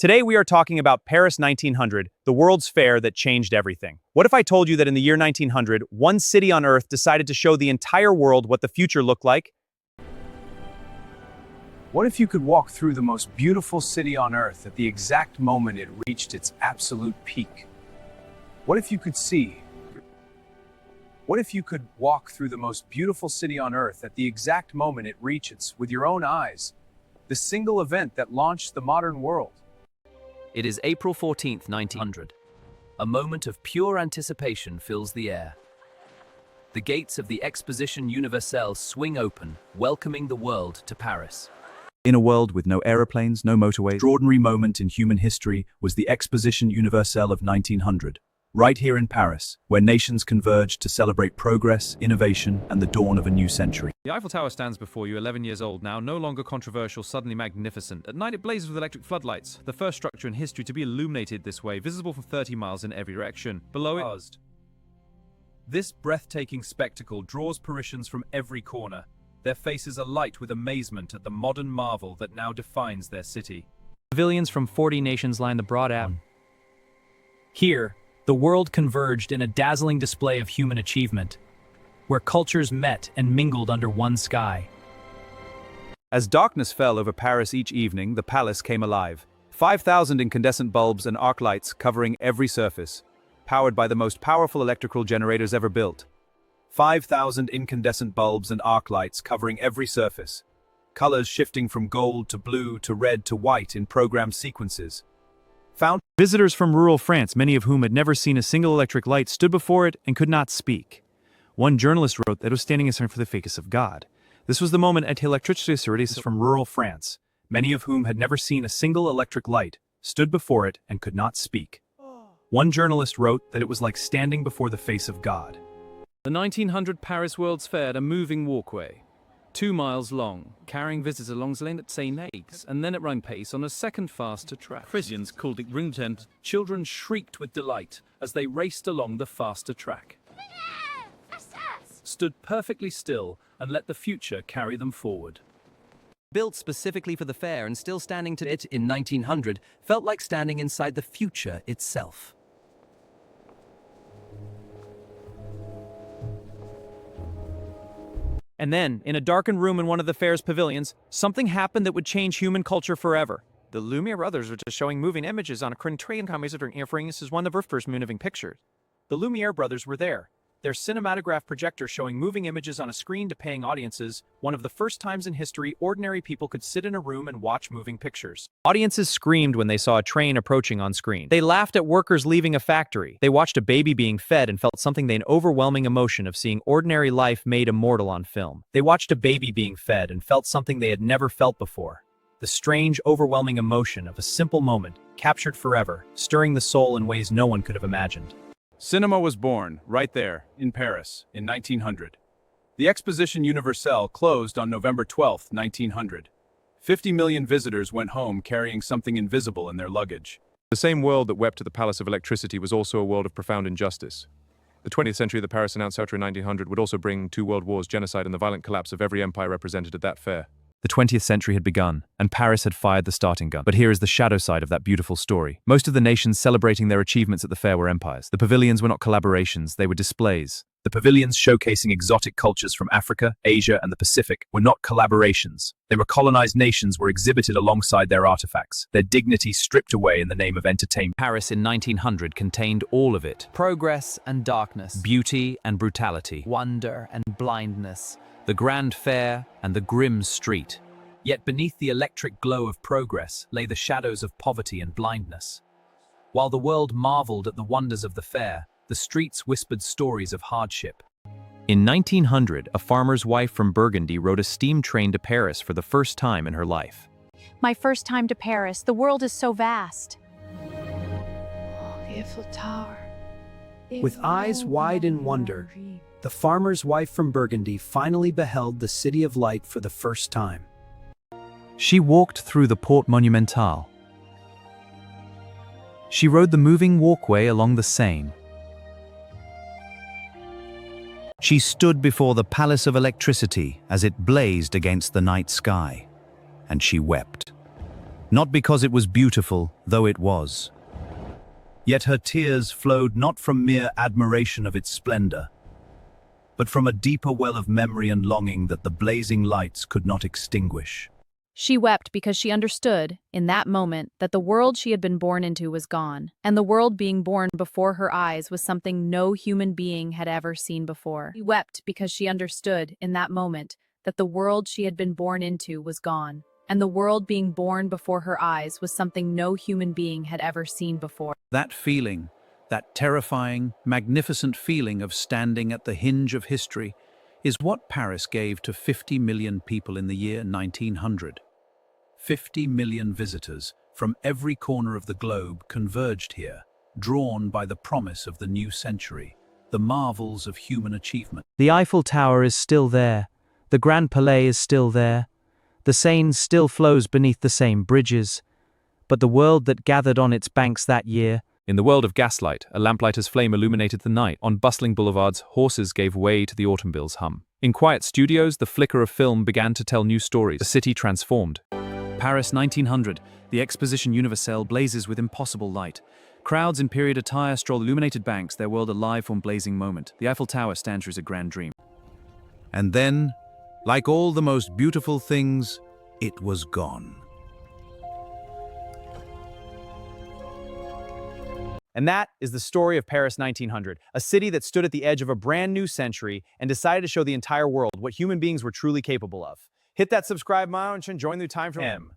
Today we are talking about Paris 1900, the world's fair that changed everything. What if I told you that in the year 1900, one city on Earth decided to show the entire world what the future looked like? What if you could walk through the most beautiful city on Earth at the exact moment it reached its absolute peak? What if you could walk through the most beautiful city on Earth at the exact moment it reaches with your own eyes? The single event that launched the modern world. It is April 14th, 1900. A moment of pure anticipation fills the air. The gates of the Exposition Universelle swing open, welcoming the world to Paris. In a world with no aeroplanes, no motorways, the extraordinary moment in human history was the Exposition Universelle of 1900. Right here in Paris, where nations converged to celebrate progress, innovation, and the dawn of a new century. The Eiffel Tower stands before you, 11 years old now, no longer controversial, suddenly magnificent. At night it blazes with electric floodlights, the first structure in history to be illuminated this way, visible from 30 miles in every direction. Below it buzzed. This breathtaking spectacle draws Parisians from every corner, their faces alight with amazement at the modern marvel that now defines their city. Pavilions from 40 nations line the broad avenue. Here, the world converged in a dazzling display of human achievement, where cultures met and mingled under one sky. As darkness fell over Paris each evening, the palace came alive. 5,000 incandescent bulbs and arc lights covering every surface, powered by the most powerful electrical generators ever built. 5,000 incandescent bulbs and arc lights covering every surface, colors shifting from gold to blue to red to white in programmed sequences. Visitors from rural France, many of whom had never seen a single electric light, stood before it and could not speak. One journalist wrote that it was standing in front for the face of God. This was the moment at electricity From rural France, many of whom had never seen a single electric light, stood before it and could not speak. One journalist wrote that it was like standing before the face of God. The 1900 Paris World's Fair had a moving walkway, 2 miles long, carrying visitors along the lane at St. Eggs, and then at running pace on a second faster track. Parisians called it ring tent. Children shrieked with delight as they raced along the faster track, stood perfectly still, and let the future carry them forward. Built specifically for the fair and still standing to it in 1900, felt like standing inside the future itself. And then, in a darkened room in one of the fair's pavilions, something happened that would change human culture forever. The Lumiere brothers were just showing moving images on a train commerce during is one of the first moving pictures. The Lumiere brothers were there, their cinematograph projector showing moving images on a screen to paying audiences, one of the first times in history ordinary people could sit in a room and watch moving pictures. Audiences screamed when they saw a train approaching on screen. They laughed at workers leaving a factory. They watched a baby being fed and felt something an overwhelming emotion of seeing ordinary life made immortal on film. They watched a baby being fed and felt something they had never felt before. The strange, overwhelming emotion of a simple moment, captured forever, stirring the soul in ways no one could have imagined. Cinema was born right there in Paris in 1900. The Exposition Universelle closed on November 12, 1900. 50 million visitors went home carrying something invisible in their luggage. The same world that wept at the Palace of Electricity was also a world of profound injustice. The 20th century of the Paris Announced Outre in 1900 would also bring 2 world wars, genocide, and the violent collapse of every empire represented at that fair. The 20th century had begun, and Paris had fired the starting gun. But here is the shadow side of that beautiful story. Most of the nations celebrating their achievements at the fair were empires. The pavilions were not collaborations, they were displays. The pavilions showcasing exotic cultures from Africa, Asia, and the Pacific were not collaborations. They were colonized nations were exhibited alongside their artifacts, their dignity stripped away in the name of entertainment. Paris in 1900 contained all of it. Progress and darkness, Beauty and brutality. wonder and blindness. The grand fair and the grim street. Yet beneath the electric glow of progress lay the shadows of poverty and blindness. While the world marveled at the wonders of the fair, the streets whispered stories of hardship. In 1900, a farmer's wife from Burgundy rode a steam train to Paris for the first time in her life. My first time to Paris. The world is so vast. The Eiffel Tower. With eyes wide in wonder, the farmer's wife from Burgundy finally beheld the City of Light for the first time. She walked through the Porte Monumentale. She rode the moving walkway along the Seine. She stood before the Palace of Electricity as it blazed against the night sky, and she wept. Not because it was beautiful, though it was. Yet her tears flowed not from mere admiration of its splendor, but from a deeper well of memory and longing that the blazing lights could not extinguish. She wept because she understood, in that moment, that the world she had been born into was gone, and the world being born before her eyes was something no human being had ever seen before. She wept because she understood, in that moment, that the world she had been born into was gone, and the world being born before her eyes was something no human being had ever seen before. That feeling, that terrifying, magnificent feeling of standing at the hinge of history, is what Paris gave to 50 million people in the year 1900. 50 million visitors from every corner of the globe converged here, drawn by the promise of the new century, the marvels of human achievement. The Eiffel Tower is still there. The Grand Palais is still there. The Seine still flows beneath the same bridges. But the world that gathered on its banks that year. In the world of gaslight, a lamplighter's flame illuminated the night. On bustling boulevards, horses gave way to the automobile's hum. In quiet studios, the flicker of film began to tell new stories. The city transformed. Paris 1900, the Exposition Universelle blazes with impossible light. Crowds in period attire stroll illuminated banks, their world alive from blazing moment. The Eiffel Tower stands as a grand dream. And then, like all the most beautiful things, it was gone. And that is the story of Paris 1900, a city that stood at the edge of a brand new century and decided to show the entire world what human beings were truly capable of. Hit that subscribe button and join the time from M.